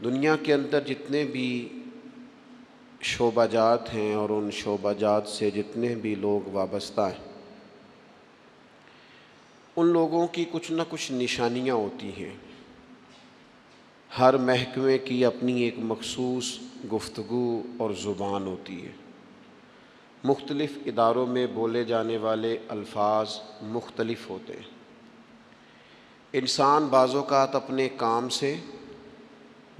دنیا کے اندر جتنے بھی شعبہ جات ہیں اور ان شعبہ جات سے جتنے بھی لوگ وابستہ ہیں، ان لوگوں کی کچھ نہ کچھ نشانیاں ہوتی ہیں۔ ہر محکمے کی اپنی ایک مخصوص گفتگو اور زبان ہوتی ہے۔ مختلف اداروں میں بولے جانے والے الفاظ مختلف ہوتے ہیں۔ انسان بعض اوقات اپنے کام سے،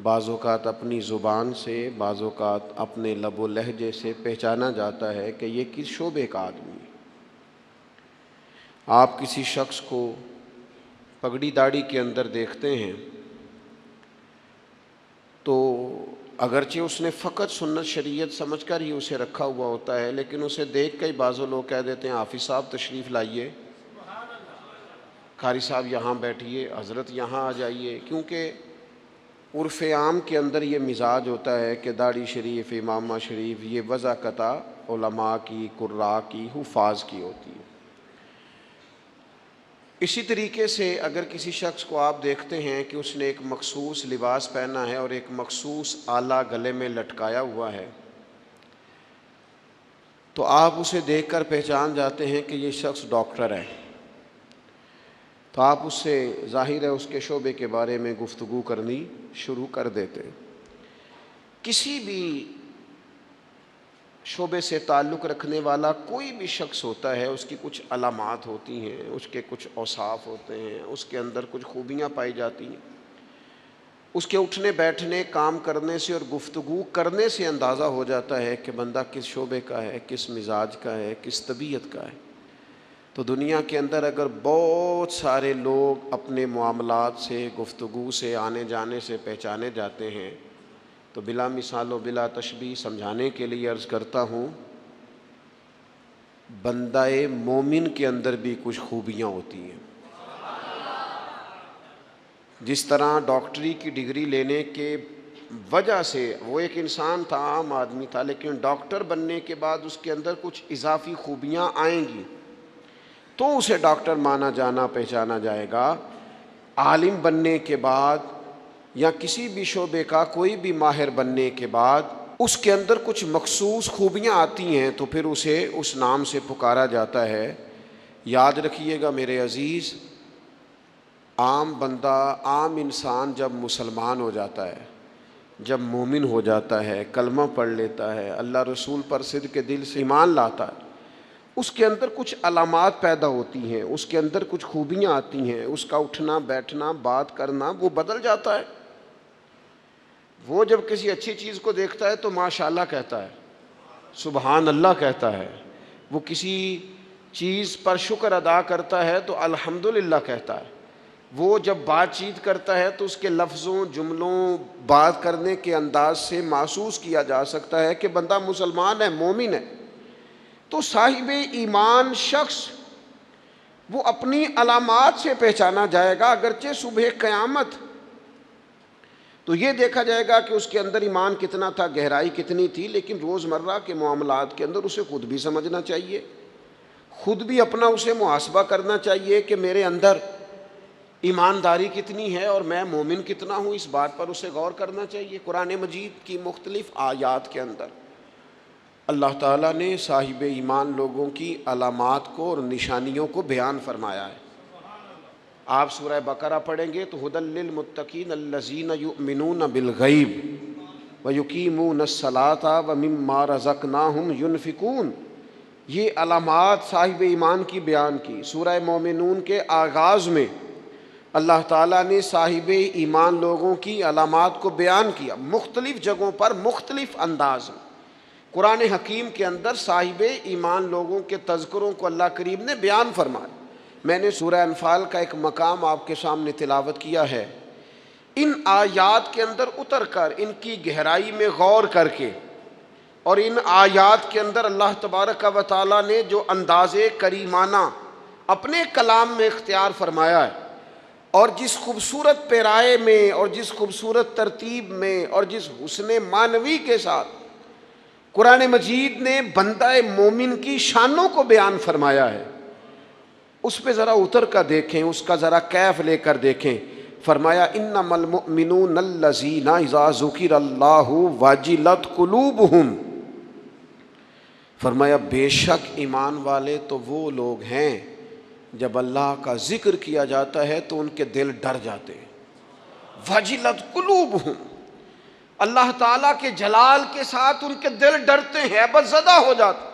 بعض اوقات اپنی زبان سے، بعض اوقات اپنے لب و لہجے سے پہچانا جاتا ہے کہ یہ کس شعبے کا آدمی ہے۔ آپ کسی شخص کو پگڑی داڑھی کے اندر دیکھتے ہیں تو اگرچہ اس نے فقط سنت شریعت سمجھ کر ہی اسے رکھا ہوا ہوتا ہے، لیکن اسے دیکھ کے بعض لوگ کہہ دیتے ہیں حافظ صاحب تشریف لائیے، قاری صاحب یہاں بیٹھیے، حضرت یہاں آ جائیے، کیونکہ عرف عام کے اندر یہ مزاج ہوتا ہے کہ داڑھی شریف، امامہ شریف یہ وضاقت علماء کی، قراء کی، حفاظ کی ہوتی ہے۔ اسی طریقے سے اگر کسی شخص کو آپ دیکھتے ہیں کہ اس نے ایک مخصوص لباس پہنا ہے اور ایک مخصوص آلہ گلے میں لٹکایا ہوا ہے، تو آپ اسے دیکھ کر پہچان جاتے ہیں کہ یہ شخص ڈاکٹر ہے، تو آپ اس سے ظاہر ہے اس کے شعبے کے بارے میں گفتگو کرنی شروع کر دیتے ہیں۔ کسی بھی شعبے سے تعلق رکھنے والا کوئی بھی شخص ہوتا ہے، اس کی کچھ علامات ہوتی ہیں، اس کے کچھ اوصاف ہوتے ہیں، اس کے اندر کچھ خوبیاں پائی جاتی ہیں۔ اس کے اٹھنے بیٹھنے، کام کرنے سے اور گفتگو کرنے سے اندازہ ہو جاتا ہے کہ بندہ کس شعبے کا ہے، کس مزاج کا ہے، کس طبیعت کا ہے۔ تو دنیا کے اندر اگر بہت سارے لوگ اپنے معاملات سے، گفتگو سے، آنے جانے سے پہچانے جاتے ہیں، تو بلا مثال و بلا تشبیہ سمجھانے کے لیے عرض کرتا ہوں، بندہ مومن کے اندر بھی کچھ خوبیاں ہوتی ہیں۔ جس طرح ڈاکٹری کی ڈگری لینے کے وجہ سے وہ ایک انسان تھا، عام آدمی تھا، لیکن ڈاکٹر بننے کے بعد اس کے اندر کچھ اضافی خوبیاں آئیں گی تو اسے ڈاکٹر مانا جانا، پہچانا جائے گا۔ عالم بننے کے بعد یا کسی بھی شعبے کا کوئی بھی ماہر بننے کے بعد اس کے اندر کچھ مخصوص خوبیاں آتی ہیں تو پھر اسے اس نام سے پکارا جاتا ہے۔ یاد رکھیے گا میرے عزیز، عام بندہ، عام انسان جب مسلمان ہو جاتا ہے، جب مومن ہو جاتا ہے، کلمہ پڑھ لیتا ہے، اللہ رسول پر صدق دل سے ایمان لاتا ہے، اس کے اندر کچھ علامات پیدا ہوتی ہیں، اس کے اندر کچھ خوبیاں آتی ہیں، اس کا اٹھنا بیٹھنا، بات کرنا وہ بدل جاتا ہے۔ وہ جب کسی اچھی چیز کو دیکھتا ہے تو ماشاءاللہ کہتا ہے، سبحان اللہ کہتا ہے۔ وہ کسی چیز پر شکر ادا کرتا ہے تو الحمدللہ کہتا ہے۔ وہ جب بات چیت کرتا ہے تو اس کے لفظوں، جملوں، بات کرنے کے انداز سے محسوس کیا جا سکتا ہے کہ بندہ مسلمان ہے، مومن ہے۔ تو صاحب ایمان شخص وہ اپنی علامات سے پہچانا جائے گا، اگرچہ صبح قیامت تو یہ دیکھا جائے گا کہ اس کے اندر ایمان کتنا تھا، گہرائی کتنی تھی، لیکن روزمرہ کے معاملات کے اندر اسے خود بھی سمجھنا چاہیے، خود بھی اپنا اسے محاسبہ کرنا چاہیے کہ میرے اندر ایمانداری کتنی ہے اور میں مومن کتنا ہوں، اس بات پر اسے غور کرنا چاہیے۔ قرآن مجید کی مختلف آیات کے اندر اللہ تعالیٰ نے صاحب ایمان لوگوں کی علامات کو اور نشانیوں کو بیان فرمایا ہے۔ آپ سورہ بقرہ پڑھیں گے تو ھدی للمتقین الذین یؤمنون بالغیب ویقیمون الصلاۃ ومما رزقناہم ینفقون، یہ علامات صاحب ایمان کی بیان کی۔ سورہ مومنون کے آغاز میں اللہ تعالیٰ نے صاحب ایمان لوگوں کی علامات کو بیان کیا، مختلف جگہوں پر مختلف انداز میں۔ قرآن حکیم کے اندر صاحب ایمان لوگوں کے تذکروں کو اللہ کریم نے بیان فرمایا۔ میں نے سورہ انفال کا ایک مقام آپ کے سامنے تلاوت کیا ہے۔ ان آیات کے اندر اتر کر، ان کی گہرائی میں غور کر کے، اور ان آیات کے اندر اللہ تبارک و تعالیٰ نے جو انداز کریمانہ اپنے کلام میں اختیار فرمایا ہے، اور جس خوبصورت پیرائے میں اور جس خوبصورت ترتیب میں اور جس حسن معنوی کے ساتھ قرآن مجید نے بندہ مومن کی شانوں کو بیان فرمایا ہے، اس پہ ذرا اتر کر دیکھیں، اس کا ذرا کیف لے کر دیکھیں۔ فرمایا انما المؤمنون الذین اذا ذکر اللہ وجلت قلوبہم، فرمایا بے شک ایمان والے تو وہ لوگ ہیں جب اللہ کا ذکر کیا جاتا ہے تو ان کے دل ڈر جاتے ہیں. وجلت قلوبہم، اللہ تعالیٰ کے جلال کے ساتھ ان کے دل ڈرتے ہیں، ہیبت زدہ ہو جاتے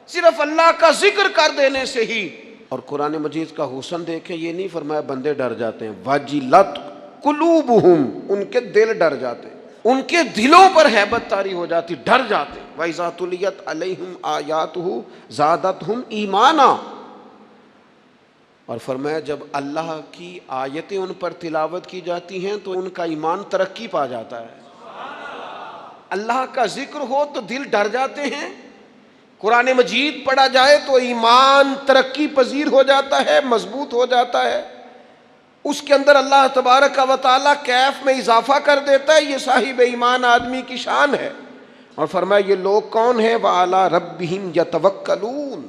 صرف اللہ کا ذکر کر دینے سے ہی. اور قرآن مجید کا حسن دیکھیں، یہ نہیں فرمایا بندے ڈر جاتے ہیں، وجلت قلوبہم، ان کے دل ڈر جاتے ہیں، ان کے دلوں پر ہیبت طاری ہو جاتی، ڈر جاتے. وَإِذَا تُلِيَتْ عَلَيْهِمْ آيَاتُهُ زَادَتْهُمْ ایمانا، اور فرمایا جب اللہ کی آیتیں ان پر تلاوت کی جاتی ہیں تو ان کا ایمان ترقی پا جاتا ہے. اللہ کا ذکر ہو تو دل ڈر جاتے ہیں، قرآن مجید پڑھا جائے تو ایمان ترقی پذیر ہو جاتا ہے، مضبوط ہو جاتا ہے، اس کے اندر اللہ تبارک و تعالیٰ کیف میں اضافہ کر دیتا ہے. یہ صاحب ایمان آدمی کی شان ہے. اور فرمایا یہ لوگ کون ہیں؟ وَعَلَىٰ رَبِّهِمْ يَتَوَكَّلُونَ،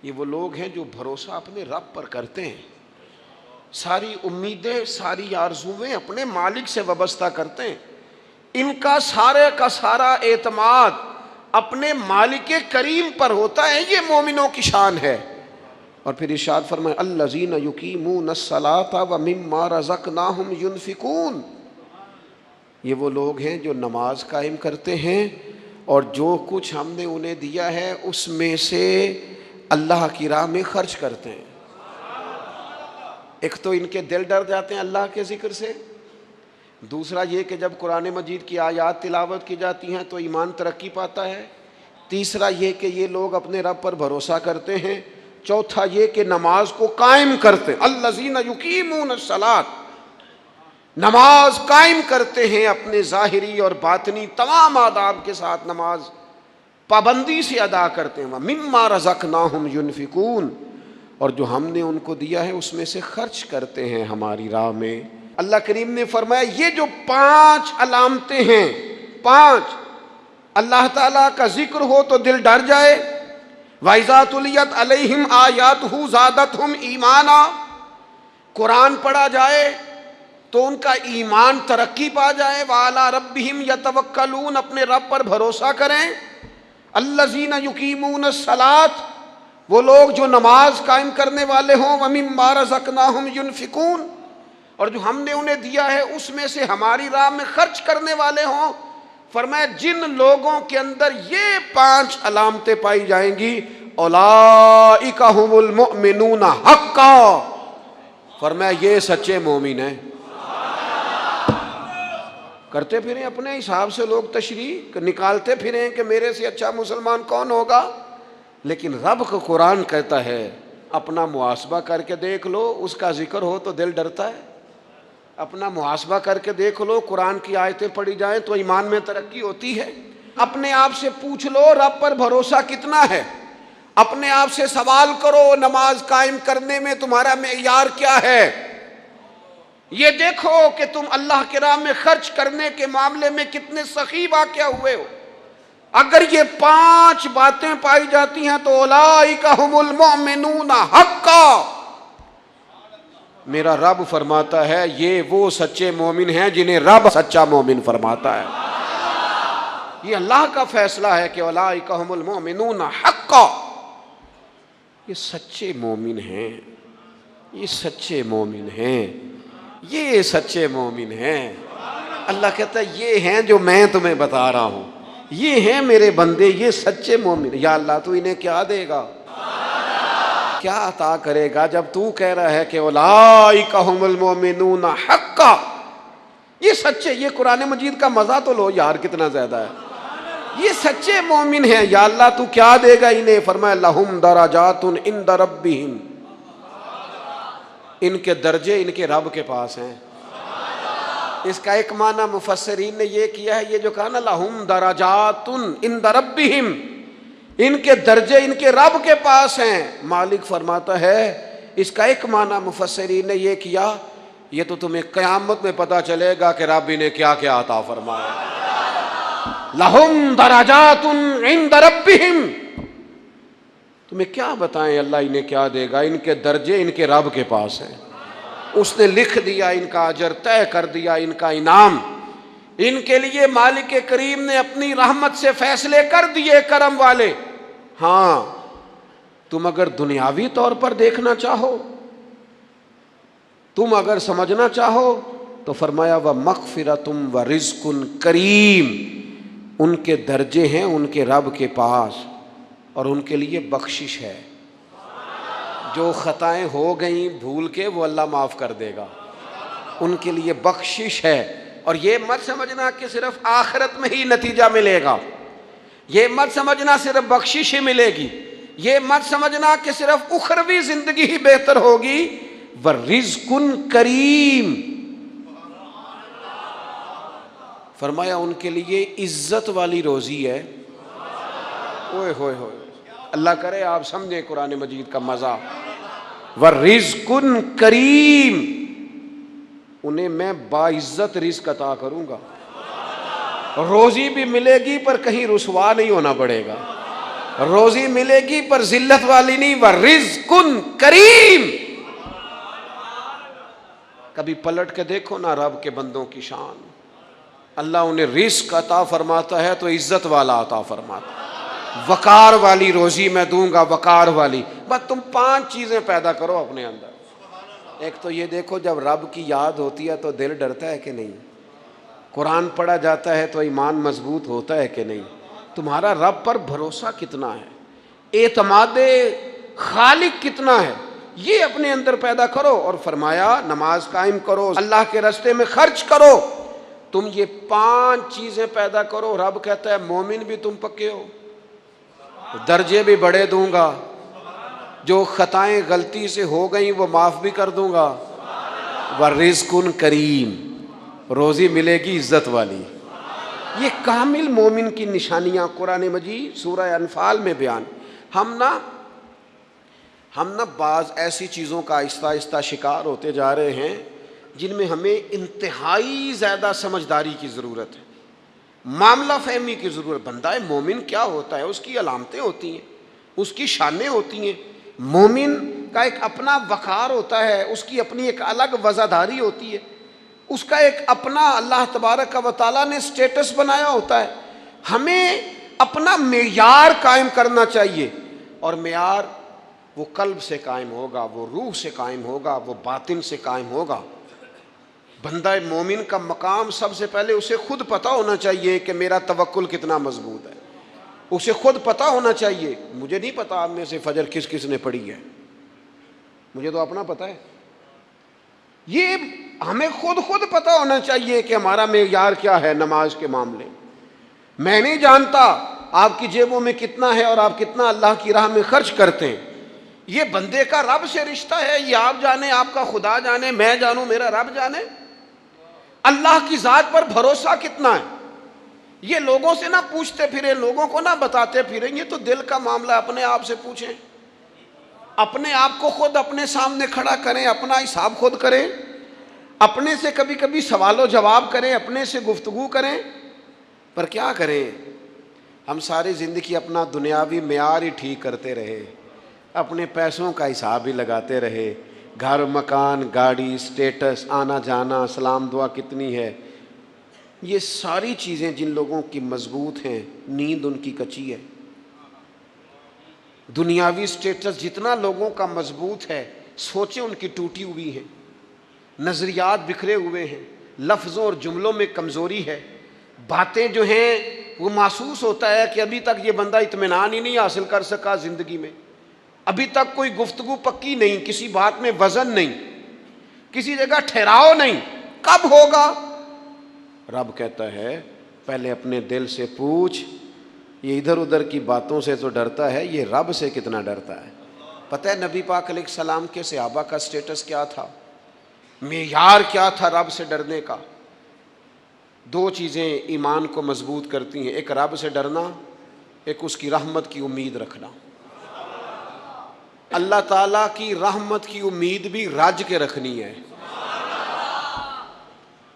یہ وہ لوگ ہیں جو بھروسہ اپنے رب پر کرتے ہیں، ساری امیدیں ساری آرزویں اپنے مالک سے وابستہ کرتے ہیں، ان کا سارے کا سارا اعتماد اپنے مالک کریم پر ہوتا ہے. یہ مومنوں کی شان ہے. اور پھر ارشاد فرمائے الذین یقیمون الصلاۃ ومما رزقناہم ینفقون، یہ وہ لوگ ہیں جو نماز قائم کرتے ہیں اور جو کچھ ہم نے انہیں دیا ہے اس میں سے اللہ کی راہ میں خرچ کرتے ہیں. ایک تو ان کے دل ڈر جاتے ہیں اللہ کے ذکر سے، دوسرا یہ کہ جب قرآن مجید کی آیات تلاوت کی جاتی ہیں تو ایمان ترقی پاتا ہے، تیسرا یہ کہ یہ لوگ اپنے رب پر بھروسہ کرتے ہیں، چوتھا یہ کہ نماز کو قائم کرتے ہیں. الذین یقیمون الصلاۃ، نماز قائم کرتے ہیں اپنے ظاہری اور باطنی تمام آداب کے ساتھ، نماز پابندی سے ادا کرتے ہیں. وَمِمَّا رَزَقْنَاهُمْ يُنْفِقُونَ، اور جو ہم نے ان کو دیا ہے اس میں سے خرچ کرتے ہیں ہماری راہ میں. اللہ کریم نے فرمایا یہ جو 5 علامتیں ہیں، 5، اللہ تعالیٰ کا ذکر ہو تو دل ڈر جائے، وَإِذَا تُلِيَتْ عَلَيْهِمْ آيَاتُهُ زَادَتْهُمْ ایمانا، قرآن پڑھا جائے تو ان کا ایمان ترقی پا جائے، وَعَلَىٰ رَبِّهِمْ يَتَوَكَّلُونَ، اپنے رب پر بھروسہ کریں. الذین یقیمون الصلاۃ، وہ لوگ جو نماز قائم کرنے والے ہوں، وَمِمَّا رَزَقْنَاهُمْ يُنْفِقُونَ، اور جو ہم نے انہیں دیا ہے اس میں سے ہماری راہ میں خرچ کرنے والے ہوں. فرمایا جن لوگوں کے اندر یہ 5 علامتیں پائی جائیں گی، اولئک ھم المؤمنون حقا، فرمایا یہ سچے مومن ہیں. کرتے پھریں اپنے حساب سے لوگ تشریح نکالتے پھریں کہ میرے سے اچھا مسلمان کون ہوگا، لیکن رب کا قرآن کہتا ہے اپنا محاسبہ کر کے دیکھ لو، اس کا ذکر ہو تو دل ڈرتا ہے. اپنا محاسبہ کر کے دیکھ لو، قرآن کی آیتیں پڑھی جائیں تو ایمان میں ترقی ہوتی ہے. اپنے آپ سے پوچھ لو رب پر بھروسہ کتنا ہے، اپنے آپ سے سوال کرو نماز قائم کرنے میں تمہارا معیار کیا ہے. یہ دیکھو کہ تم اللہ کے راہ میں خرچ کرنے کے معاملے میں کتنے سخی واقع ہوئے ہو. اگر یہ 5 باتیں پائی جاتی ہیں تو اولئک ھم المؤمنون حقا، میرا رب فرماتا ہے یہ وہ سچے مومن ہیں جنہیں رب سچا مومن فرماتا ہے. یہ اللہ کا فیصلہ ہے کہ اولئک ھم المؤمنون حقا، یہ سچے مومن ہیں، یہ سچے مومن ہیں، یہ سچے مومن ہیں. اللہ کہتا ہے یہ ہیں جو میں تمہیں بتا رہا ہوں، یہ ہیں میرے بندے، یہ سچے مومن. یا اللہ تو انہیں کیا دے گا، کیا عطا کرے گا جب تو کہہ رہا ہے کہ اولئک ھم المؤمنون حقا، یہ سچے. یہ قرآن مجید کا مزہ تو لو یار کتنا زیادہ ہے. یہ سچے مومن ہیں، یا اللہ تو کیا دے گا انہیں. فرمایا لہم درجات عند ربہم، ان کے درجے ان کے رب کے پاس ہیں. اس کا ایک معنی مفسرین نے یہ کیا ہے، یہ جو کہا نا لہم درجات عند ربہم، ان کے درجے ان کے رب کے پاس ہیں. مالک فرماتا ہے اس کا ایک معنی مفسرین نے یہ کیا، یہ تو تمہیں قیامت میں پتہ چلے گا کہ رب انہیں کیا کیا عطا فرمایا. لہم درجات عند ربہم، تمہیں کیا بتائیں اللہ انہیں کیا دے گا، ان کے درجے ان کے رب کے پاس ہیں. اس نے لکھ دیا ان کا اجر، طے کر دیا ان کا انعام۔ ان کے لیے مالک کریم نے اپنی رحمت سے فیصلے کر دیے کرم والے۔ ہاں تم اگر دنیاوی طور پر دیکھنا چاہو، تم اگر سمجھنا چاہو تو فرمایا وَمَغْفِرَةٌ وَرِزْقٌ کریم، ان کے درجے ہیں ان کے رب کے پاس، اور ان کے لیے بخشش ہے۔ جو خطائیں ہو گئیں بھول کے وہ اللہ معاف کر دے گا، ان کے لیے بخشش ہے۔ اور یہ مت سمجھنا کہ صرف آخرت میں ہی نتیجہ ملے گا، یہ مت سمجھنا صرف بخشش ہی ملے گی، یہ مت سمجھنا کہ صرف اخروی زندگی ہی بہتر ہوگی۔ وَرِزْقٌ کریم، فرمایا ان کے لیے عزت والی روزی ہے۔ اوئے ہوئے ہوئے، اللہ کرے آپ سمجھیں قرآن مجید کا مزہ۔ وَرِزْقٌ کریم، انہیں میں باعزت رزق عطا کروں گا، روزی بھی ملے گی پر کہیں رسوا نہیں ہونا پڑے گا، روزی ملے گی پر ذلت والی نہیں۔ وَرِزْقٌ کریم، کبھی پلٹ کے دیکھو نا رب کے بندوں کی شان، اللہ انہیں رزق عطا فرماتا ہے تو عزت والا عطا فرماتا ہے۔ وقار والی روزی میں دوں گا، وقار والی۔ بس تم 5 چیزیں پیدا کرو اپنے اندر۔ ایک تو یہ دیکھو جب رب کی یاد ہوتی ہے تو دل ڈرتا ہے کہ نہیں، قرآن پڑھا جاتا ہے تو ایمان مضبوط ہوتا ہے کہ نہیں، تمہارا رب پر بھروسہ کتنا ہے، اعتماد خالق کتنا ہے، یہ اپنے اندر پیدا کرو۔ اور فرمایا نماز قائم کرو، اللہ کے راستے میں خرچ کرو۔ تم یہ 5 چیزیں پیدا کرو، رب کہتا ہے مومن بھی تم پکے ہو، درجے بھی بڑے دوں گا، جو خطائیں غلطی سے ہو گئیں وہ معاف بھی کر دوں گا۔ وَرِزْقٌ کریم، روزی ملے گی عزت والی۔ یہ کامل مومن کی نشانیاں قرآن مجید سورہ انفال میں بیان۔ ہم نا بعض ایسی چیزوں کا آہستہ آہستہ شکار ہوتے جا رہے ہیں جن میں ہمیں انتہائی زیادہ سمجھداری کی ضرورت ہے، معاملہ فہمی کی ضرورت۔ بندہ مومن کیا ہوتا ہے، اس کی علامتیں ہوتی ہیں، اس کی شانیں ہوتی ہیں۔ مومن کا ایک اپنا وقار ہوتا ہے، اس کی اپنی ایک الگ وزاداری ہوتی ہے، اس کا ایک اپنا اللہ تبارک و تعالیٰ نے سٹیٹس بنایا ہوتا ہے۔ ہمیں اپنا معیار قائم کرنا چاہیے، اور معیار وہ قلب سے قائم ہوگا، وہ روح سے قائم ہوگا، وہ باطن سے قائم ہوگا۔ بندہ مومن کا مقام سب سے پہلے اسے خود پتہ ہونا چاہیے کہ میرا توکل کتنا مضبوط ہے، اسے خود پتہ ہونا چاہیے۔ مجھے نہیں پتا آپ میں سے فجر کس کس نے پڑھی ہے، مجھے تو اپنا پتہ ہے۔ یہ ہمیں خود پتہ ہونا چاہیے کہ ہمارا معیار کیا ہے نماز کے معاملے میں۔ میں نہیں جانتا آپ کی جیبوں میں کتنا ہے اور آپ کتنا اللہ کی راہ میں خرچ کرتے ہیں، یہ بندے کا رب سے رشتہ ہے، یہ آپ جانے، آپ کا خدا جانے، میں جانوں، میرا رب جانے۔ اللہ کی ذات پر بھروسہ کتنا ہے، یہ لوگوں سے نہ پوچھتے پھریں، لوگوں کو نہ بتاتے پھریں، یہ تو دل کا معاملہ، اپنے آپ سے پوچھیں، اپنے آپ کو خود اپنے سامنے کھڑا کریں، اپنا حساب خود کریں، اپنے سے کبھی کبھی سوال و جواب کریں، اپنے سے گفتگو کریں۔ پر کیا کریں، ہم ساری زندگی اپنا دنیاوی معیار ہی ٹھیک کرتے رہے، اپنے پیسوں کا حساب ہی لگاتے رہے، گھر، مکان، گاڑی، سٹیٹس، آنا جانا، سلام دعا کتنی ہے۔ یہ ساری چیزیں جن لوگوں کی مضبوط ہیں، نیند ان کی کچی ہے۔ دنیاوی سٹیٹس جتنا لوگوں کا مضبوط ہے، سوچیں ان کی ٹوٹی ہوئی ہیں، نظریات بکھرے ہوئے ہیں، لفظوں اور جملوں میں کمزوری ہے، باتیں جو ہیں وہ محسوس ہوتا ہے کہ ابھی تک یہ بندہ اطمینان ہی نہیں حاصل کر سکا زندگی میں، ابھی تک کوئی گفتگو پکی نہیں، کسی بات میں وزن نہیں، کسی جگہ ٹھہراؤ نہیں، کب ہوگا؟ رب کہتا ہے پہلے اپنے دل سے پوچھ، یہ ادھر ادھر کی باتوں سے تو ڈرتا ہے، یہ رب سے کتنا ڈرتا ہے۔ پتہ ہے نبی پاک علیہ السلام کے صحابہ کا سٹیٹس کیا تھا، معیار کیا تھا رب سے ڈرنے کا؟ 2 چیزیں ایمان کو مضبوط کرتی ہیں، ایک رب سے ڈرنا، ایک اس کی رحمت کی امید رکھنا۔ اللہ تعالیٰ کی رحمت کی امید بھی رج کے رکھنی ہے،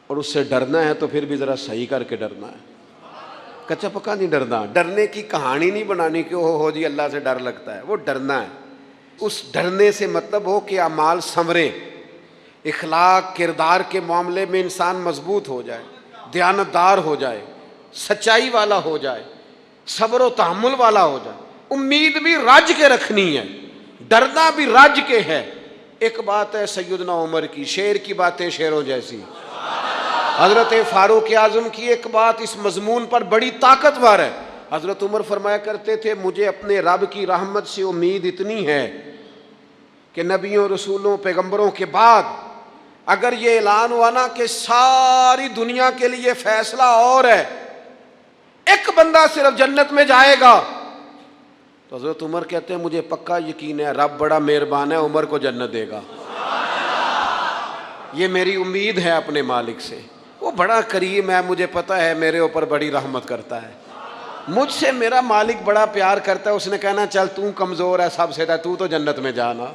اور اس سے ڈرنا ہے تو پھر بھی ذرا صحیح کر کے ڈرنا ہے، کچا پکا نہیں ڈرنا۔ ڈرنے کی کہانی نہیں بنانی کہ ہو جی اللہ سے ڈر لگتا ہے، وہ ڈرنا ہے۔ اس ڈرنے سے مطلب ہو کہ اعمال سنوریں، اخلاق کردار کے معاملے میں انسان مضبوط ہو جائے، دیانتدار ہو جائے، سچائی والا ہو جائے، صبر و تحمل والا ہو جائے، امید بھی رج کے رکھنی ہے، ڈرنا بھی رج کے ہے۔ ایک بات ہے سیدنا عمر کی، شیر کی باتیں شیروں جیسی، حضرت فاروق اعظم کی ایک بات اس مضمون پر بڑی طاقتور ہے۔ حضرت عمر فرمایا کرتے تھے مجھے اپنے رب کی رحمت سے امید اتنی ہے کہ نبیوں رسولوں پیغمبروں کے بعد اگر یہ اعلان ہوا نا کہ ساری دنیا کے لیے فیصلہ اور ہے، ایک بندہ صرف جنت میں جائے گا، تو حضرت عمر کہتے ہیں مجھے پکا یقین ہے رب بڑا مہربان ہے، عمر کو جنت دے گا، یہ میری امید ہے اپنے مالک سے، وہ بڑا کریم ہے، مجھے پتہ ہے میرے اوپر بڑی رحمت کرتا ہے، مجھ سے میرا مالک بڑا پیار کرتا ہے، اس نے کہنا چل تو کمزور ہے سب سے تو جنت میں جانا۔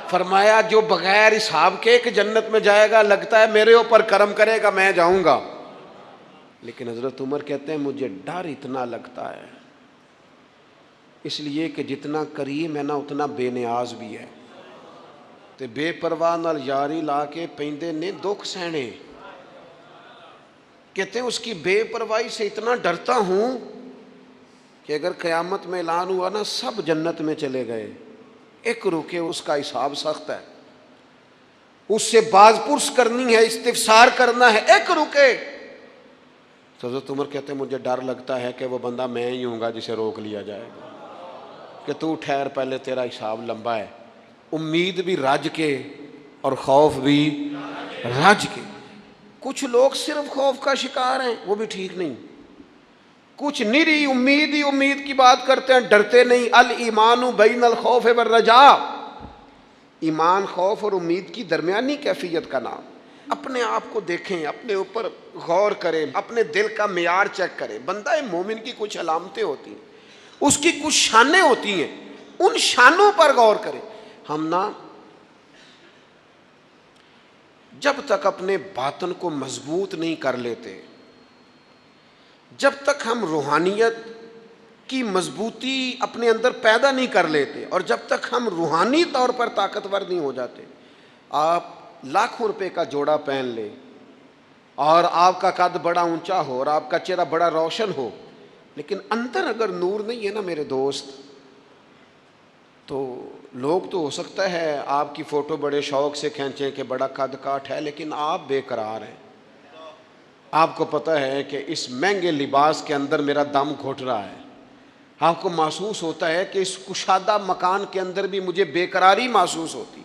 فرمایا جو بغیر حساب کے ایک جنت میں جائے گا، لگتا ہے میرے اوپر کرم کرے گا میں جاؤں گا، لیکن حضرت عمر کہتے ہیں مجھے ڈر اتنا لگتا ہے، اس لیے کہ جتنا کریم ہے نا اتنا بے نیاز بھی ہے، تے بے پرواہ نال یاری لا کے پیندے نے دکھ سہنے۔ کہتے ہیں اس کی بے پرواہی سے اتنا ڈرتا ہوں کہ اگر قیامت میں اعلان ہوا نا سب جنت میں چلے گئے، ایک رکے اس کا حساب سخت ہے، اس سے باز پرس کرنی ہے، استفسار کرنا ہے، ایک رکے۔ تو حضرت عمر کہتے ہیں مجھے ڈر لگتا ہے کہ وہ بندہ میں ہی ہوں گا جسے روک لیا جائے گا کہ تو ٹھہر پہلے تیرا حساب لمبا ہے۔ امید بھی رج کے اور خوف بھی رج کے۔ کچھ لوگ صرف خوف کا شکار ہیں، وہ بھی ٹھیک نہیں، کچھ نری امید ہی امید کی بات کرتے ہیں، ڈرتے نہیں۔ الایمان بین الخوف والرجاء، ایمان خوف اور امید کی درمیانی کیفیت کا نام۔ اپنے آپ کو دیکھیں، اپنے اوپر غور کریں، اپنے دل کا معیار چیک کریں۔ بندہ مومن کی کچھ علامتیں ہوتی ہیں، اس کی کچھ شانیں ہوتی ہیں، ان شانوں پر غور کریں۔ ہم نا جب تک اپنے باطن کو مضبوط نہیں کر لیتے، جب تک ہم روحانیت کی مضبوطی اپنے اندر پیدا نہیں کر لیتے، اور جب تک ہم روحانی طور پر طاقتور نہیں ہو جاتے، آپ لاکھوں روپے کا جوڑا پہن لیں اور آپ کا قد بڑا اونچا ہو اور آپ کا چہرہ بڑا روشن ہو، لیکن اندر اگر نور نہیں ہے نا میرے دوست، تو لوگ تو ہو سکتا ہے آپ کی فوٹو بڑے شوق سے کھینچیں کہ بڑا قد کاٹ ہے، لیکن آپ بے قرار ہیں۔ آپ کو پتہ ہے کہ اس مہنگے لباس کے اندر میرا دم گھٹ رہا ہے، آپ کو محسوس ہوتا ہے کہ اس کشادہ مکان کے اندر بھی مجھے بے قراری محسوس ہوتی،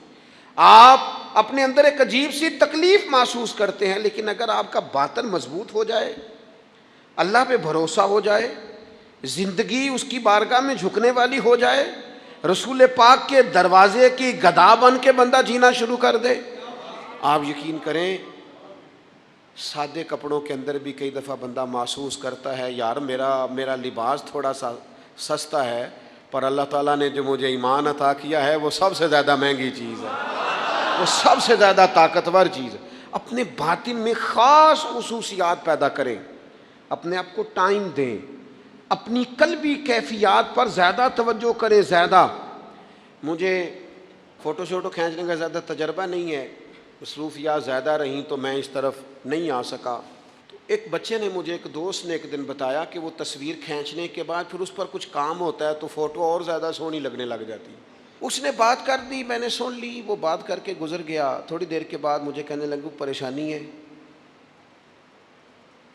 آپ اپنے اندر ایک عجیب سی تکلیف محسوس کرتے ہیں، لیکن اگر آپ کا باطن مضبوط ہو جائے، اللہ پہ بھروسہ ہو جائے، زندگی اس کی بارگاہ میں جھکنے والی ہو جائے، رسول پاک کے دروازے کی گدا بن کے بندہ جینا شروع کر دے، آپ یقین کریں سادے کپڑوں کے اندر بھی کئی دفعہ بندہ محسوس کرتا ہے یار میرا لباس تھوڑا سا سستا ہے، پر اللہ تعالیٰ نے جو مجھے ایمان عطا کیا ہے وہ سب سے زیادہ مہنگی چیز ہے، وہ سب سے زیادہ طاقتور چیز ہے۔ اپنے باطن میں خاص خصوصیات پیدا کریں، اپنے آپ کو ٹائم دیں، اپنی قلبی کیفیات پر زیادہ توجہ کریں۔ زیادہ مجھے فوٹو شوٹو کھینچنے کا زیادہ تجربہ نہیں ہے، مصروفیات زیادہ رہیں تو میں اس طرف نہیں آ سکا۔ تو ایک بچے نے مجھے، ایک دوست نے ایک دن بتایا کہ وہ تصویر کھینچنے کے بعد پھر اس پر کچھ کام ہوتا ہے تو فوٹو اور زیادہ سونی لگنے لگ جاتی ہے۔ اس نے بات کر دی، میں نے سن لی، وہ بات کر کے گزر گیا۔ تھوڑی دیر کے بعد مجھے کہنے لگا پریشانی ہے؟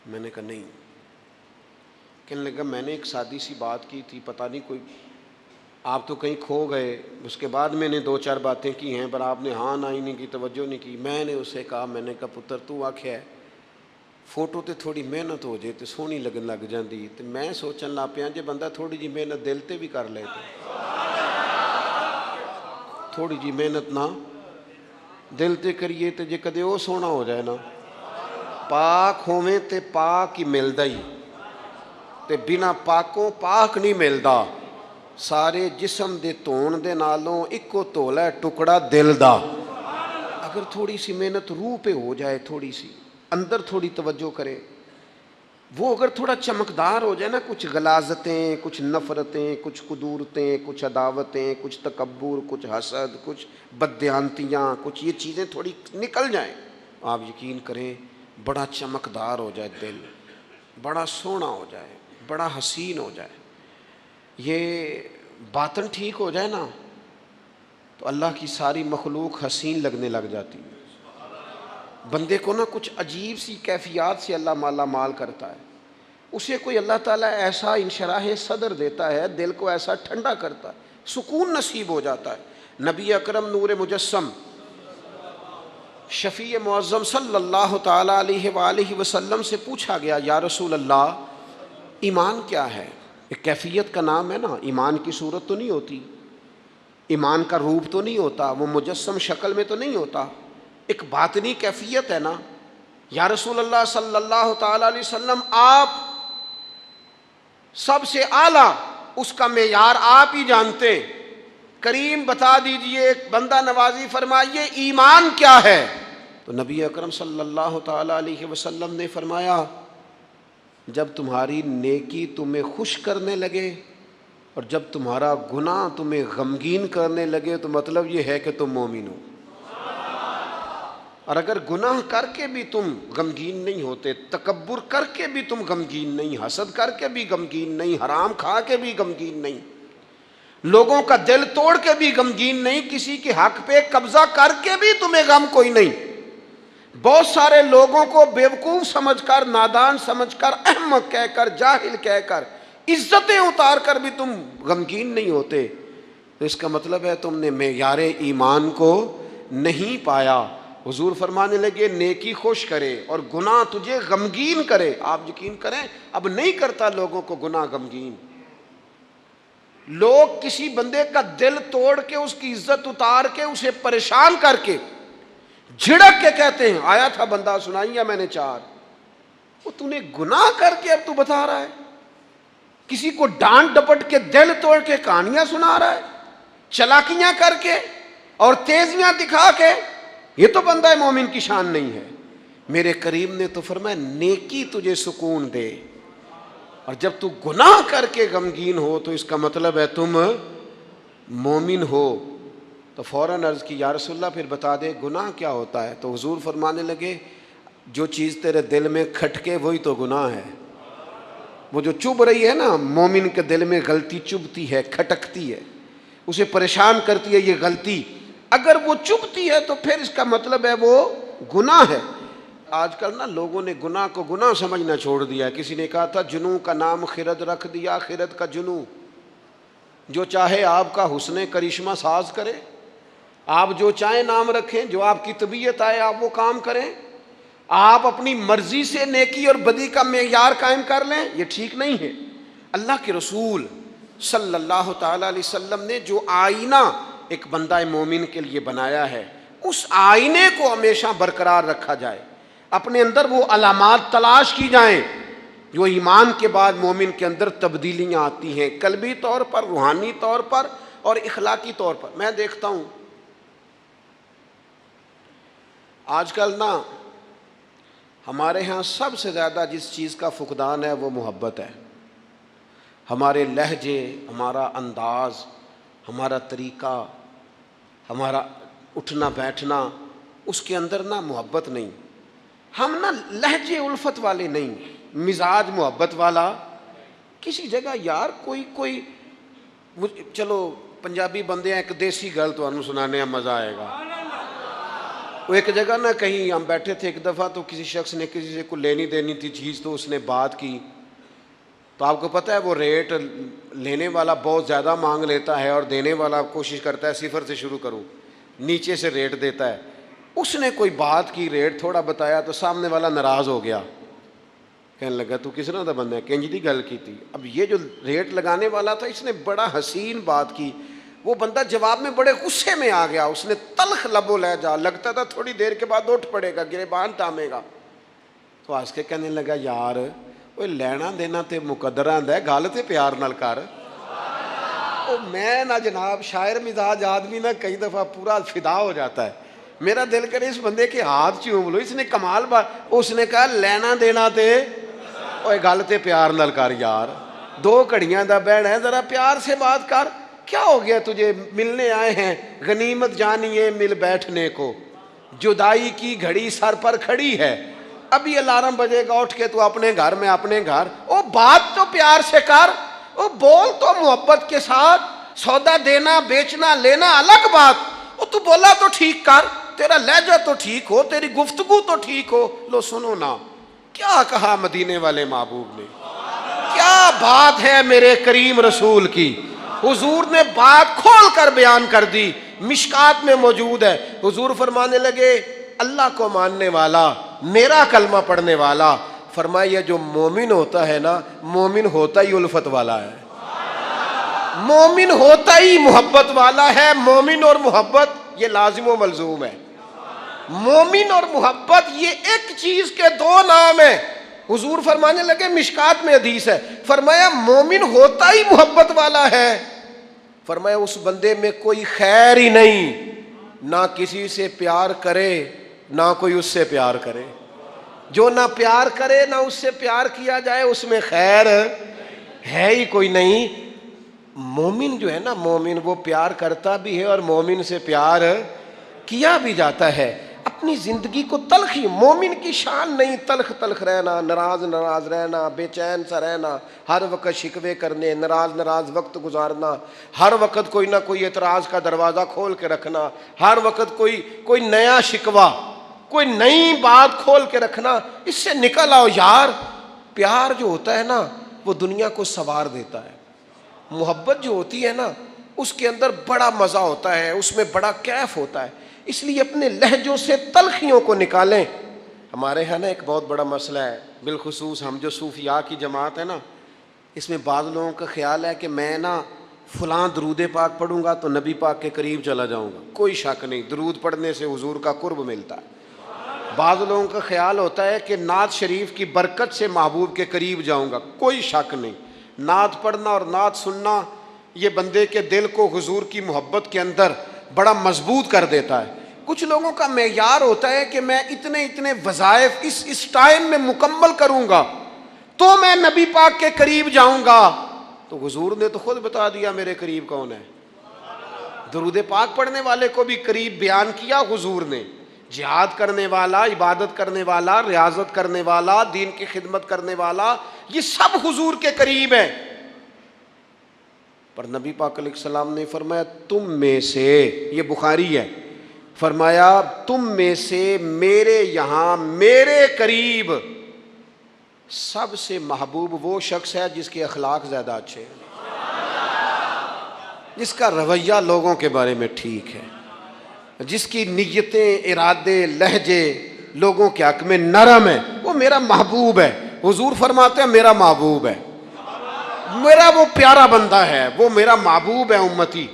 میں نے کہا نہیں۔ کہنے لگا میں نے ایک سادی سی بات کی تھی، پتہ نہیں کوئی آپ تو کہیں کھو گئے، اس کے بعد میں نے دو چار باتیں کی ہیں پر آپ نے ہاں نہ ہی نہیں کی، توجہ نہیں کی۔ میں نے اسے کہا، میں نے کہا پتر تو آکھیا ہے فوٹو تے تھوڑی محنت ہو جائے تو سونی لگن لگ جاندی، تو میں سوچن لگ پیا جے بندہ تھوڑی جی محنت دل تے بھی کر لے، تھوڑی جی محنت نہ دل تے کریے تے جے کدے وہ سونا ہو جائے نا، پاک ہوویں تے پاک ہی ملدا ہی، تے بنا پاکوں پاک نہیں ملدا۔ سارے جسم دے دھون دے نالوں اکو تولا ٹکڑا دل دا۔ اگر تھوڑی سی محنت روح پہ ہو جائے، تھوڑی سی اندر تھوڑی توجہ کرے، وہ اگر تھوڑا چمکدار ہو جائے نا، کچھ غلاظتیں، کچھ نفرتیں، کچھ قدورتیں، کچھ عداوتیں، کچھ تکبر، کچھ حسد، کچھ بددیانتیاں، کچھ یہ چیزیں تھوڑی نکل جائیں، آپ یقین کریں بڑا چمکدار ہو جائے دل، بڑا سونا ہو جائے، بڑا حسین ہو جائے، یہ باطن ٹھیک ہو جائے نا تو اللہ کی ساری مخلوق حسین لگنے لگ جاتی ہے۔ بندے کو نا کچھ عجیب سی کیفیات سے اللہ مالا مال کرتا ہے، اسے کوئی اللہ تعالیٰ ایسا انشراح صدر دیتا ہے، دل کو ایسا ٹھنڈا کرتا ہے، سکون نصیب ہو جاتا ہے۔ نبی اکرم نور مجسم شفیع معظم صلی اللہ تعالیٰ علیہ وآلہ وسلم سے پوچھا گیا، یا رسول اللہ ایمان کیا ہے؟ ایک کیفیت کا نام ہے نا، ایمان کی صورت تو نہیں ہوتی، ایمان کا روپ تو نہیں ہوتا، وہ مجسم شکل میں تو نہیں ہوتا، ایک باطنی کیفیت ہے نا۔ یا رسول اللہ صلی اللہ تعالیٰ علیہ وسلم آپ سب سے اعلیٰ، اس کا معیار آپ ہی جانتے ہیں، کریم بتا دیجئے، بندہ نوازی فرمائیے ایمان کیا ہے؟ تو نبی اکرم صلی اللہ تعالیٰ علیہ وسلم نے فرمایا، جب تمہاری نیکی تمہیں خوش کرنے لگے اور جب تمہارا گناہ تمہیں غمگین کرنے لگے تو مطلب یہ ہے کہ تم مومن ہو۔ اور اگر گناہ کر کے بھی تم غمگین نہیں ہوتے، تکبر کر کے بھی تم غمگین نہیں، حسد کر کے بھی غمگین نہیں، حرام کھا کے بھی غمگین نہیں، لوگوں کا دل توڑ کے بھی غمگین نہیں، کسی کے حق پہ قبضہ کر کے بھی تمہیں غم کوئی نہیں، بہت سارے لوگوں کو بیوقوف سمجھ کر، نادان سمجھ کر، احمق کہہ کر، جاہل کہہ کر، عزتیں اتار کر بھی تم غمگین نہیں ہوتے، تو اس کا مطلب ہے تم نے معیار ایمان کو نہیں پایا۔ حضور فرمانے لگے نیکی خوش کرے اور گناہ تجھے غمگین کرے، آپ یقین کریں اب نہیں کرتا لوگوں کو گناہ غمگین۔ لوگ کسی بندے کا دل توڑ کے، اس کی عزت اتار کے، اسے پریشان کر کے، جھڑک کے کہتے ہیں، آیا تھا بندہ سنائیا میں نے چار، وہ تو نے گناہ کر کے اب تو بتا رہا ہے، کسی کو ڈانٹ ڈپٹ کے دل توڑ کے کہانیاں سنا رہا ہے، چلاکیاں کر کے اور تیزیاں دکھا کے، یہ تو بندہ مومن کی شان نہیں ہے۔ میرے کریم نے تو فرمایا نیکی تجھے سکون دے، اور جب تو گناہ کر کے غمگین ہو تو اس کا مطلب ہے تم مومن ہو۔ تو فوراً عرض کی، یا رسول اللہ پھر بتا دے گناہ کیا ہوتا ہے؟ تو حضور فرمانے لگے جو چیز تیرے دل میں کھٹکے وہی تو گناہ ہے۔ وہ جو چبھ رہی ہے نا، مومن کے دل میں غلطی چبھتی ہے، کھٹکتی ہے، اسے پریشان کرتی ہے یہ غلطی، اگر وہ چبھتی ہے تو پھر اس کا مطلب ہے وہ گناہ ہے۔ آج کل نا لوگوں نے گناہ کو گناہ سمجھنا چھوڑ دیا ہے۔ کسی نے کہا تھا جنوں کا نام خرد رکھ دیا، خرد کا جنوں، جو چاہے آپ کا حسن کرشمہ ساز کرے، آپ جو چاہیں نام رکھیں، جو آپ کی طبیعت آئے آپ وہ کام کریں، آپ اپنی مرضی سے نیکی اور بدی کا معیار قائم کر لیں، یہ ٹھیک نہیں ہے۔ اللہ کے رسول صلی اللہ تعالی علیہ وسلم نے جو آئینہ ایک بندہ مومن کے لیے بنایا ہے، اس آئینے کو ہمیشہ برقرار رکھا جائے، اپنے اندر وہ علامات تلاش کی جائیں جو ایمان کے بعد مومن کے اندر تبدیلیاں آتی ہیں، قلبی طور پر، روحانی طور پر اور اخلاقی طور پر۔ میں دیکھتا ہوں آج کل نا ہمارے ہاں سب سے زیادہ جس چیز کا فقدان ہے وہ محبت ہے۔ ہمارے لہجے، ہمارا انداز، ہمارا طریقہ، ہمارا اٹھنا بیٹھنا، اس کے اندر نا محبت نہیں، ہم نا لہجے الفت والے نہیں، مزاج محبت والا۔ کسی جگہ یار کوئی چلو پنجابی بندے ہیں، ایک دیسی گل تو سنانے میں مزہ آئے گا۔ وہ ایک جگہ نا کہیں ہم بیٹھے تھے ایک دفعہ، تو کسی شخص نے کسی سے کو لینی دینی تھی چیز، تو اس نے بات کی، تو آپ کو پتہ ہے وہ ریٹ لینے والا بہت زیادہ مانگ لیتا ہے اور دینے والا کوشش کرتا ہے صفر سے شروع کروں، نیچے سے ریٹ دیتا ہے۔ اس نے کوئی بات کی، ریٹ تھوڑا بتایا تو سامنے والا ناراض ہو گیا، کہنے لگا تو کس طرح دا بندہ ہے، کنج دی گل کی تھی۔ اب یہ جو ریٹ لگانے والا تھا اس نے بڑا حسین بات کی، وہ بندہ جواب میں بڑے غصے میں آ گیا، اس نے تلخ لب و لہجہ، لگتا تھا تھوڑی دیر کے بعد اٹھ پڑے گا، گریبان تامے گا۔ تو ہنس کے کہنے لگا یار وہ لینا دینا تے مقدر آندا ہے، گل تے پیار نال کر۔ او میں نہ جناب شاعر مزاج آدمی نہ کئی دفعہ پورا فدا ہو جاتا ہے، میرا دل کرے اس بندے کے ہاتھ چوم لو، اس نے کمال بات، اس نے کہا لینا دینا تے اوے گل تے پیار نال کر یار, 2 گھڑیاں دا بہن ہے, ذرا پیار سے بات کر. کیا ہو گیا تجھے؟ ملنے آئے ہیں, غنیمت جانی ہے مل بیٹھنے کو, جدائی کی گھڑی سر پر کھڑی ہے, ابھی الارم بجے گا اٹھ کے تو اپنے گھر میں اپنے گھر. او بات تو پیار سے کر, او بول تو محبت کے ساتھ. سودا دینا بیچنا لینا الگ بات, او تو بولا تو ٹھیک کر, تیرا لہجہ تو ٹھیک ہو, تیری گفتگو تو ٹھیک ہو. لو سنو نا کیا کہا مدینے والے محبوب نے, کیا بات ہے میرے کریم رسول کی. حضور نے بات کھول کر بیان کر دی, مشکات میں موجود ہے. حضور فرمانے لگے اللہ کو ماننے والا, میرا کلمہ پڑھنے والا, فرمایا جو مومن ہوتا ہے نا, مومن ہوتا ہی الفت والا ہے, مومن ہوتا ہی محبت والا ہے. مومن اور محبت یہ لازم و ملزوم ہے. مومن اور محبت یہ ایک چیز کے 2 نام ہیں. حضور فرمانے لگے, مشکات میں حدیث ہے, فرمایا مومن ہوتا ہی محبت والا ہے. فرمایا اس بندے میں کوئی خیر ہی نہیں, نہ کسی سے پیار کرے نہ کوئی اس سے پیار کرے. جو نہ پیار کرے نہ اس سے پیار کیا جائے, اس میں خیر ہے ہی کوئی نہیں. مومن جو ہے نا, مومن وہ پیار کرتا بھی ہے اور مومن سے پیار کیا بھی جاتا ہے. اپنی زندگی کو تلخی, مومن کی شان نہیں تلخ تلخ رہنا, ناراض ناراض رہنا, بے چین سا رہنا, ہر وقت شکوے کرنے, ناراض وقت گزارنا, ہر وقت کوئی نہ کوئی اعتراض کا دروازہ کھول کے رکھنا, ہر وقت کوئی نیا شکوہ, کوئی نئی بات کھول کے رکھنا. اس سے نکل آؤ یار. پیار جو ہوتا ہے نا وہ دنیا کو سنوار دیتا ہے. محبت جو ہوتی ہے نا اس کے اندر بڑا مزہ ہوتا ہے, اس میں بڑا کیف ہوتا ہے. اس لیے اپنے لہجوں سے تلخیوں کو نکالیں. ہمارے ہاں نا ایک بہت بڑا مسئلہ ہے, بالخصوص ہم جو صوفیاء کی جماعت ہے نا, اس میں بعض لوگوں کا خیال ہے کہ میں نا فلاں درود پاک پڑھوں گا تو نبی پاک کے قریب چلا جاؤں گا. کوئی شک نہیں, درود پڑھنے سے حضور کا قرب ملتا ہے. بعض لوگوں کا خیال ہوتا ہے کہ نعت شریف کی برکت سے محبوب کے قریب جاؤں گا. کوئی شک نہیں, نعت پڑھنا اور نعت سننا یہ بندے کے دل کو حضور کی محبت کے اندر بڑا مضبوط کر دیتا ہے. کچھ لوگوں کا معیار ہوتا ہے کہ میں اتنے وظائف اس ٹائم میں مکمل کروں گا تو میں نبی پاک کے قریب جاؤں گا. تو حضور نے تو خود بتا دیا میرے قریب کون ہے. درود پاک پڑھنے والے کو بھی قریب بیان کیا حضور نے. جہاد کرنے والا, عبادت کرنے والا, ریاضت کرنے والا, دین کی خدمت کرنے والا, یہ سب حضور کے قریب ہیں. پر نبی پاک علیہ السلام نے فرمایا تم میں سے, یہ بخاری ہے, فرمایا تم میں سے میرے یہاں میرے قریب سب سے محبوب وہ شخص ہے جس کے اخلاق زیادہ اچھے ہیں, جس کا رویہ لوگوں کے بارے میں ٹھیک ہے, جس کی نیتیں, ارادے, لہجے لوگوں کے حق میں نرم ہے, وہ میرا محبوب ہے. حضور فرماتے ہیں میرا محبوب ہے, میرا وہ پیارا بندہ ہے, وہ میرا محبوب ہے امتی.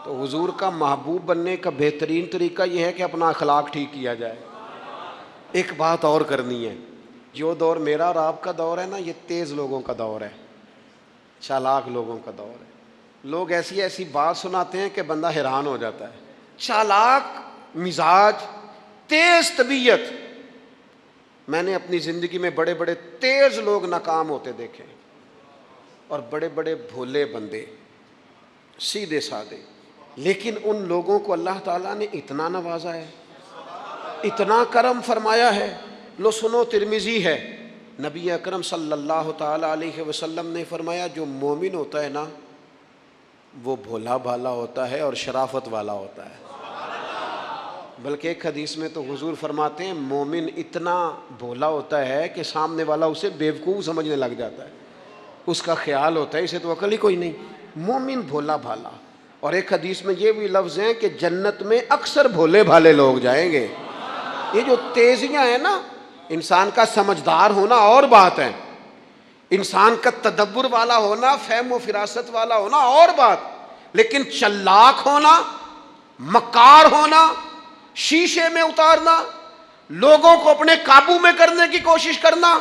تو حضور کا محبوب بننے کا بہترین طریقہ یہ ہے کہ اپنا اخلاق ٹھیک کیا جائے. ایک بات اور کرنی ہے, جو دور میرا اور آپ کا دور ہے نا, یہ تیز لوگوں کا دور ہے, چالاک لوگوں کا دور ہے. لوگ ایسی بات سناتے ہیں کہ بندہ حیران ہو جاتا ہے. چالاک مزاج, تیز طبیعت. میں نے اپنی زندگی میں بڑے بڑے تیز لوگ ناکام ہوتے دیکھے اور بڑے بڑے بھولے بندے سیدھے سادے. لیکن ان لوگوں کو اللہ تعالیٰ نے اتنا نوازا ہے, اتنا کرم فرمایا ہے. لو سنو, ترمذی ہے, نبی اکرم صلی اللہ تعالیٰ علیہ وسلم نے فرمایا جو مومن ہوتا ہے نا وہ بھولا بھالا ہوتا ہے اور شرافت والا ہوتا ہے. بلکہ ایک حدیث میں تو حضور فرماتے ہیں مومن اتنا بھولا ہوتا ہے کہ سامنے والا اسے بیوقوف سمجھنے لگ جاتا ہے, اس کا خیال ہوتا ہے اسے تو عقل ہی کوئی نہیں. مومن بھولا بھالا. اور ایک حدیث میں یہ بھی لفظ ہیں کہ جنت میں اکثر بھولے بھالے لوگ جائیں گے. یہ جو تیزیاں ہیں نا, انسان کا سمجھدار ہونا اور بات ہے, انسان کا تدبر والا ہونا, فہم و فراست والا ہونا اور بات, لیکن چلاک ہونا, مکار ہونا, شیشے میں اتارنا, لوگوں کو اپنے قابو میں کرنے کی کوشش کرنا,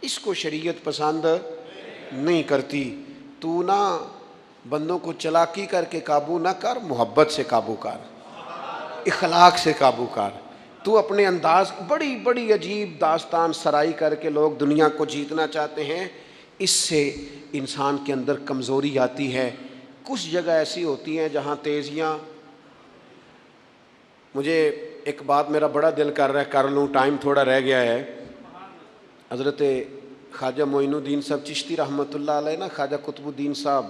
اس کو شریعت پسند نہیں کرتی. تو نہ بندوں کو چلاکی کر کے قابو نہ کر, محبت سے قابو کر, اخلاق سے قابو کر. تو اپنے انداز بڑی بڑی عجیب داستان سرائی کر کے لوگ دنیا کو جیتنا چاہتے ہیں، اس سے انسان کے اندر کمزوری آتی ہے۔ کچھ جگہ ایسی ہوتی ہیں جہاں تیزیاں، مجھے ایک بات میرا بڑا دل کر رہا ہے، کر لوں، ٹائم تھوڑا رہ گیا ہے۔ حضرت خواجہ معین الدین صاحب چشتی رحمۃ اللہ علیہ نا، خواجہ قطب الدین صاحب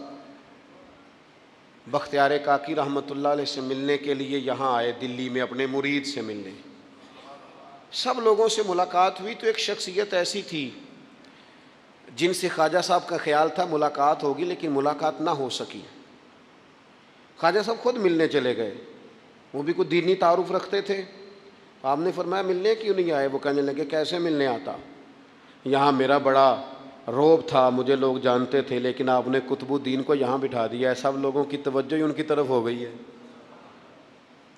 بختیار کاکی رحمۃ اللہ علیہ سے ملنے کے لیے یہاں آئے، دلی میں اپنے مرید سے ملنے۔ سب لوگوں سے ملاقات ہوئی تو ایک شخصیت ایسی تھی جن سے خواجہ صاحب کا خیال تھا ملاقات ہوگی، لیکن ملاقات نہ ہو سکی۔ خواجہ صاحب خود ملنے چلے گئے، وہ بھی کوئی دینی تعارف رکھتے تھے۔ آپ نے فرمایا ملنے کیوں نہیں آئے؟ وہ کہنے لگے کیسے ملنے آتا، یہاں میرا بڑا روب تھا، مجھے لوگ جانتے تھے، لیکن آپ نے قطب الدین کو یہاں بٹھا دیا ہے، سب لوگوں کی توجہ ہی ان کی طرف ہو گئی ہے،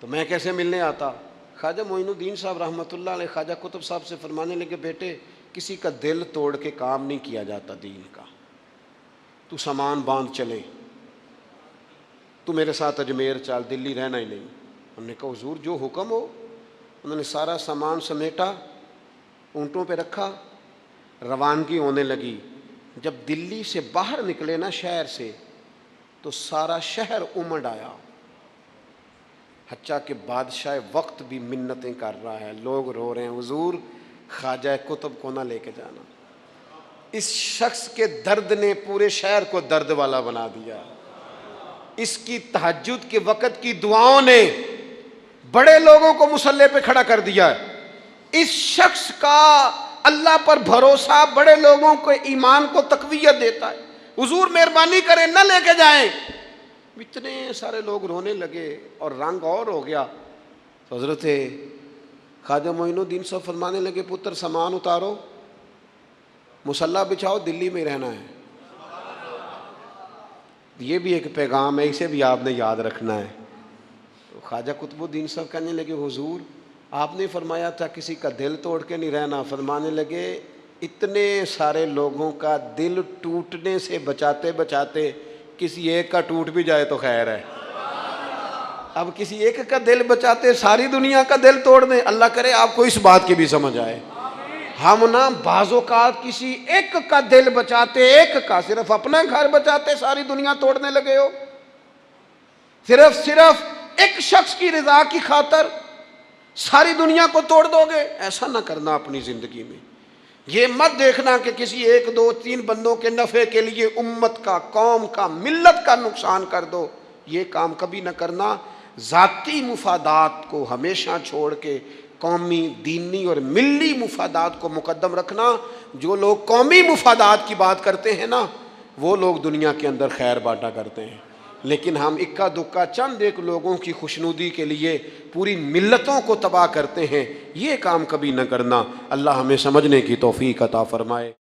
تو میں کیسے ملنے آتا؟ خواجہ معین الدین صاحب رحمۃ اللہ علیہ خواجہ قطب صاحب سے فرمانے لگے بیٹے کسی کا دل توڑ کے کام نہیں کیا جاتا دین کا، تو سامان باندھ چلے، تو میرے ساتھ اجمیر چل، دلی رہنا ہی نہیں۔ انہوں نے کہا حضور جو حکم ہو۔ انہوں نے سارا سامان سمیٹا، اونٹوں پہ رکھا، روانگی ہونے لگی۔ جب دلی سے باہر نکلے نا شہر سے، تو سارا شہر امڑ آیا، حتیٰ کہ بادشاہ وقت بھی منتیں کر رہا ہے، لوگ رو رہے ہیں حضور خواجہ قطب کو نہ لے کے جانا۔ اس شخص کے درد نے پورے شہر کو درد والا بنا دیا، اس کی تہجد کے وقت کی دعاؤں نے بڑے لوگوں کو مسلح پہ کھڑا کر دیا ہے۔ اس شخص کا اللہ پر بھروسہ بڑے لوگوں کو ایمان کو تقویت دیتا ہے۔ حضور مہربانی کریں نہ لے کے جائیں۔ اتنے سارے لوگ رونے لگے اور رنگ اور ہو گیا۔ تو حضرت خواجہ معین الدین صاحب فرمانے لگے پتر سامان اتارو، مصلح بچھاؤ، دلی میں رہنا ہے۔ یہ بھی ایک پیغام ہے، اسے بھی آپ نے یاد رکھنا ہے۔ تو خواجہ قطب الدین صاحب کہنے لگے حضور آپ نے فرمایا تھا کسی کا دل توڑ کے نہیں رہنا۔ فرمانے لگے اتنے سارے لوگوں کا دل ٹوٹنے سے بچاتے بچاتے کسی ایک کا ٹوٹ بھی جائے تو خیر ہے۔ اب کسی ایک کا دل بچاتے ساری دنیا کا دل توڑ دیں، اللہ کرے آپ کو اس بات کی بھی سمجھ آئے۔ ہم نا بعض اوقات کسی ایک کا دل بچاتے، ایک کا، صرف اپنا گھر بچاتے ساری دنیا توڑنے لگے ہو، صرف ایک شخص کی رضا کی خاطر ساری دنیا کو توڑ دو گے۔ ایسا نہ کرنا اپنی زندگی میں۔ یہ مت دیکھنا کہ کسی ایک دو تین بندوں کے نفع کے لیے امت کا، قوم کا، ملت کا نقصان کر دو، یہ کام کبھی نہ کرنا۔ ذاتی مفادات کو ہمیشہ چھوڑ کے قومی، دینی اور ملی مفادات کو مقدم رکھنا۔ جو لوگ قومی مفادات کی بات کرتے ہیں نا، وہ لوگ دنیا کے اندر خیر بانٹا کرتے ہیں، لیکن ہم اکا دکا چند ایک لوگوں کی خوشنودی کے لیے پوری ملتوں کو تباہ کرتے ہیں، یہ کام کبھی نہ کرنا۔ اللہ ہمیں سمجھنے کی توفیق عطا فرمائے۔